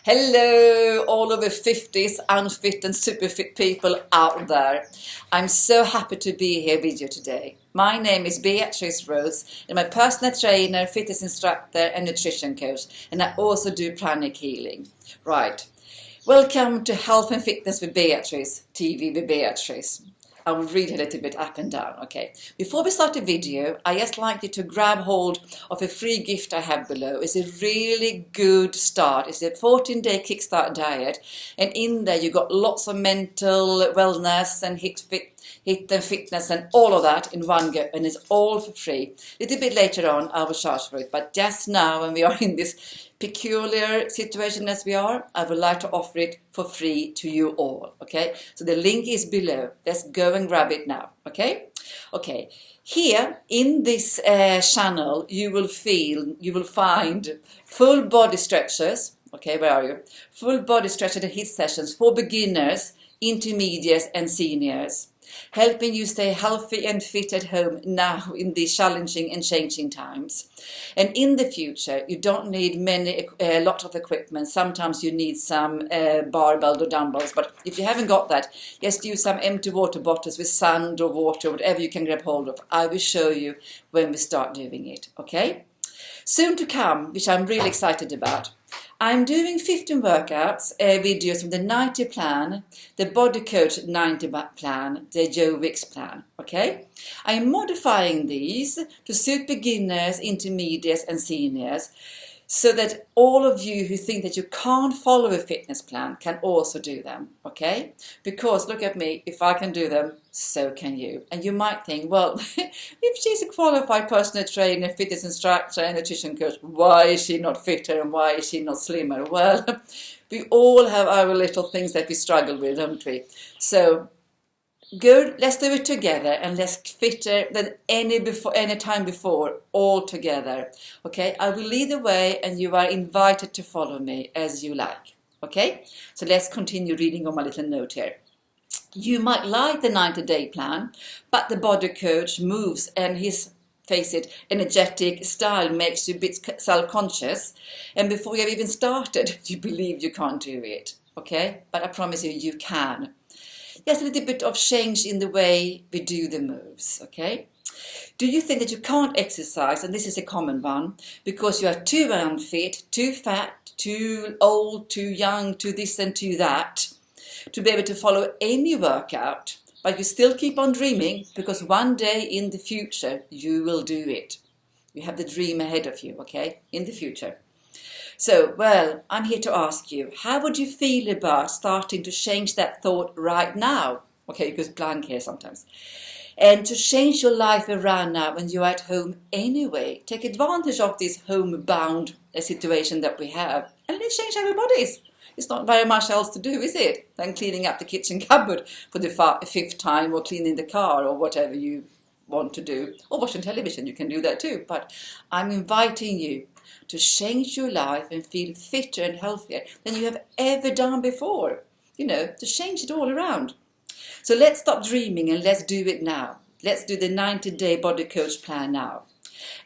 Hello, all of the 50s, unfit and super fit people out there. I'm so happy to be here with you today. My name is Beatrice Rhodes, and I'm a personal trainer, fitness instructor and nutrition coach, and I also do pranic healing. Right, welcome to Health and Fitness with Beatrice, TV with Beatrice. I will read a little bit up and down, okay? Before we start the video, I just like you to grab hold of a free gift I have below. It's a really good start. It's a 14-day kickstart diet, and in there you got lots of mental wellness and HIIT and fitness and all of that in one go, and it's all for free. A little bit later on I will charge for it, but just now when we are in this peculiar situation as we are, I would like to offer it for free to you all, okay? So the link is below. Let's go and grab it now, okay? Okay, here in this channel you will find full body stretches, okay, where are you? Full body stretches and HIIT sessions for beginners, intermediates and seniors, helping you stay healthy and fit at home now in these challenging and changing times. And in the future, you don't need a lot of equipment. Sometimes you need some barbell or dumbbells, but if you haven't got that, just use some empty water bottles with sand or water, whatever you can grab hold of. I will show you when we start doing it, okay? Soon to come, which I'm really excited about. I'm doing 15 workouts, videos from the 90 plan, the Body Coach 90 plan, the Joe Wicks plan, okay? I'm modifying these to suit beginners, intermediates and seniors, so that all of you who think that you can't follow a fitness plan can also do them, okay? Because look at me, if I can do them, so can you. And you might think, well, if she's a qualified personal trainer, fitness instructor and nutrition coach, why is she not fitter and why is she not slimmer? Well, we all have our little things that we struggle with, don't we? So good, let's do it together and let's fitter than any time before, all together. Okay, I will lead the way and you are invited to follow me as you like. Okay, so let's continue reading on my little note here. You might like the 90-day plan, but the Body Coach moves and his, face it, energetic style makes you a bit self-conscious, and before you've even started you believe you can't do it. Okay, but I promise you, you can. There's a little bit of change in the way we do the moves, okay? Do you think that you can't exercise, and this is a common one, because you are too unfit, too fat, too old, too young, too this and too that, to be able to follow any workout, but you still keep on dreaming because one day in the future you will do it. You have the dream ahead of you, okay, in the future. So, well, I'm here to ask you, how would you feel about starting to change that thought right now? Okay, it goes blank here sometimes. And to change your life around now when you're at home anyway. Take advantage of this homebound situation that we have and let's change our bodies. It's not very much else to do, is it? Than cleaning up the kitchen cupboard for the fifth time or cleaning the car or whatever you want to do. Or watching television, you can do that too. But I'm inviting you to change your life and feel fitter and healthier than you have ever done before. You know, to change it all around. So let's stop dreaming and let's do it now. Let's do the 90-day Body Coach plan now.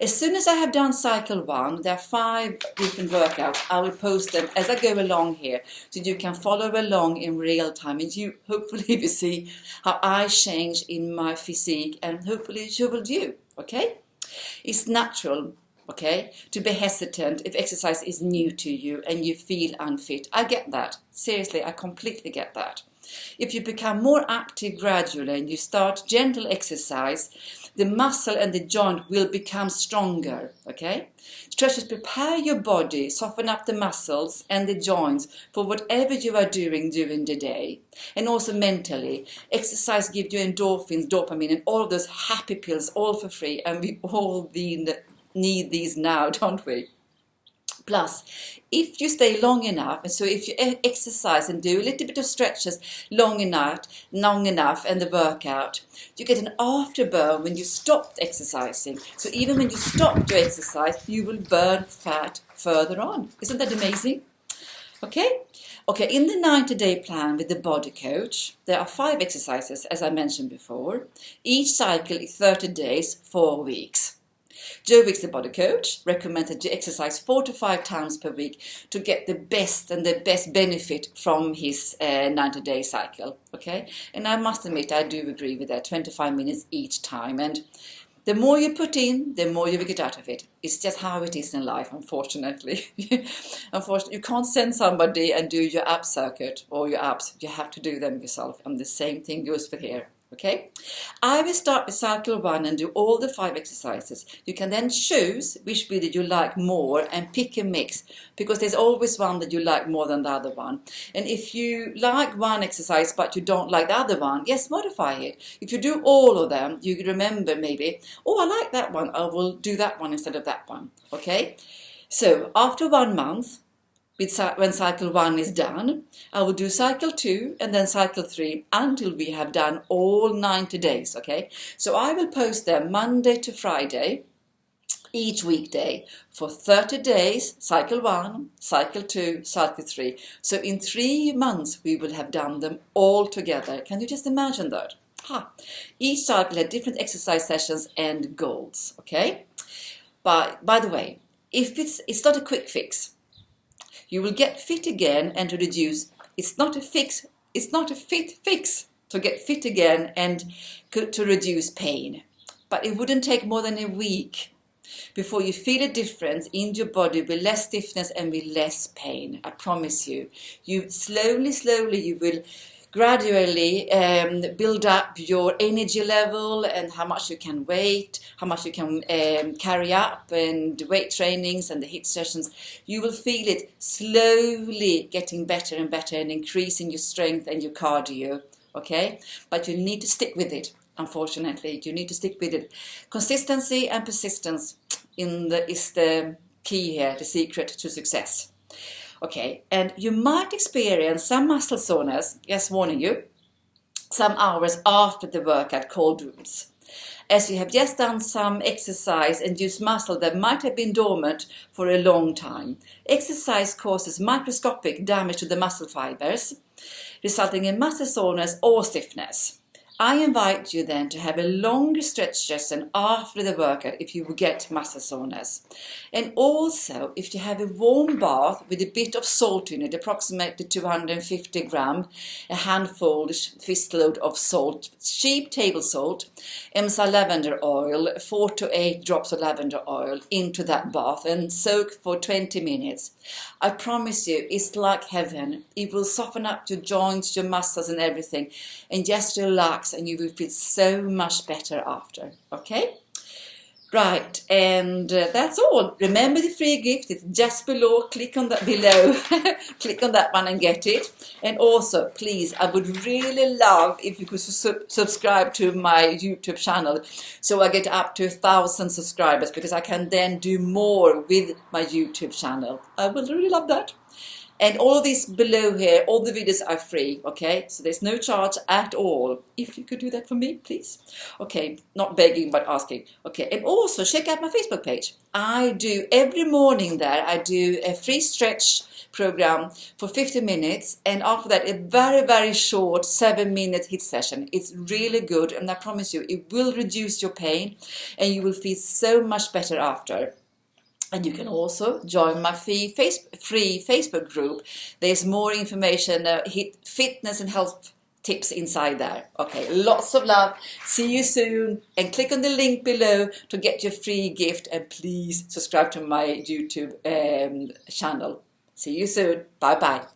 As soon as I have done cycle 1, there are 5 different workouts. I will post them as I go along here so you can follow along in real time and you hopefully will see how I change in my physique and hopefully you will do, okay? It's natural, okay, to be hesitant if exercise is new to you and you feel unfit. I get that. Seriously, I completely get that. If you become more active gradually and you start gentle exercise, the muscle and the joint will become stronger, okay? Stretches prepare your body, soften up the muscles and the joints for whatever you are doing during the day. And also mentally, exercise gives you endorphins, dopamine and all of those happy pills, all for free. And we all need these now, don't we? Plus, if you stay long enough, and so if you exercise and do a little bit of stretches long enough and the workout, you get an afterburn when you stop exercising. So even when you stop to exercise, you will burn fat further on. Isn't that amazing? Okay? Okay, in the 90-day plan with the Body Coach, there are 5 exercises, as I mentioned before. Each cycle is 30 days, 4 weeks. Joe Wicks, the body coach, recommends that you exercise 4 to 5 times per week to get the best benefit from his 90-day cycle. Okay, and I must admit I do agree with that. 25 minutes each time, and the more you put in, the more you will get out of it. It's just how it is in life, unfortunately. Unfortunately, you can't send somebody and do your ab circuit or your abs. You have to do them yourself, and the same thing goes for here. Okay, I will start with cycle 1 and do all the 5 exercises. You can then choose which video you like more and pick a mix, because there's always one that you like more than the other one. And if you like one exercise but you don't like the other one, yes, modify it. If you do all of them, you remember maybe, oh, I like that one, I will do that one instead of that one. Okay, so after 1 month, when cycle 1 is done, I will do cycle 2 and then cycle 3 until we have done all 90 days, okay? So I will post them Monday to Friday, each weekday, for 30 days, cycle 1, cycle 2, cycle 3. So in 3 months we will have done them all together. Can you just imagine that? Each cycle had different exercise sessions and goals, okay? But by the way, if it's not a quick fix, you will get fit again and to reduce. It's not a fit fix to get fit again and to reduce pain. But it wouldn't take more than a week before you feel a difference in your body with less stiffness and with less pain. I promise you. You slowly you will gradually build up your energy level and how much you can weight, how much you can carry up, and weight trainings and the HIIT sessions. You will feel it slowly getting better and better and increasing your strength and your cardio, okay? But you need to stick with it, unfortunately. You need to stick with it. Consistency and persistence is the key here, the secret to success. Okay, and you might experience some muscle soreness, just warning you, some hours after the workout, called Rhodes, as you have just done some exercise and used muscle that might have been dormant for a long time. Exercise causes microscopic damage to the muscle fibers, resulting in muscle soreness or stiffness. I invite you then to have a longer stretch session after the workout if you will get muscle soreness. And also, if you have a warm bath with a bit of salt in it, approximately 250 gram, a handful, fistload of salt, cheap table salt, Emsa lavender oil, 4 to 8 drops of lavender oil into that bath and soak for 20 minutes. I promise you, it's like heaven. It will soften up your joints, your muscles and everything, and just relax, and you will feel so much better after. Okay? Right, and that's all. Remember the free gift, it's just below. Click on that below. Click on that one and get it. And also, please, I would really love if you could subscribe to my YouTube channel so I get up to 1,000 subscribers, because I can then do more with my YouTube channel. I would really love that. And all of these below here, all the videos are free, okay? So there's no charge at all. If you could do that for me, please. Okay, not begging, but asking. Okay, and also check out my Facebook page. I do every morning there, I do a free stretch program for 50 minutes. And after that, a very, very short 7-minute HIIT session. It's really good. And I promise you, it will reduce your pain and you will feel so much better after. And you can also join my free Facebook group. There's more information, fitness and health tips inside there. Okay, lots of love. See you soon. And click on the link below to get your free gift. And please subscribe to my YouTube channel. See you soon. Bye-bye.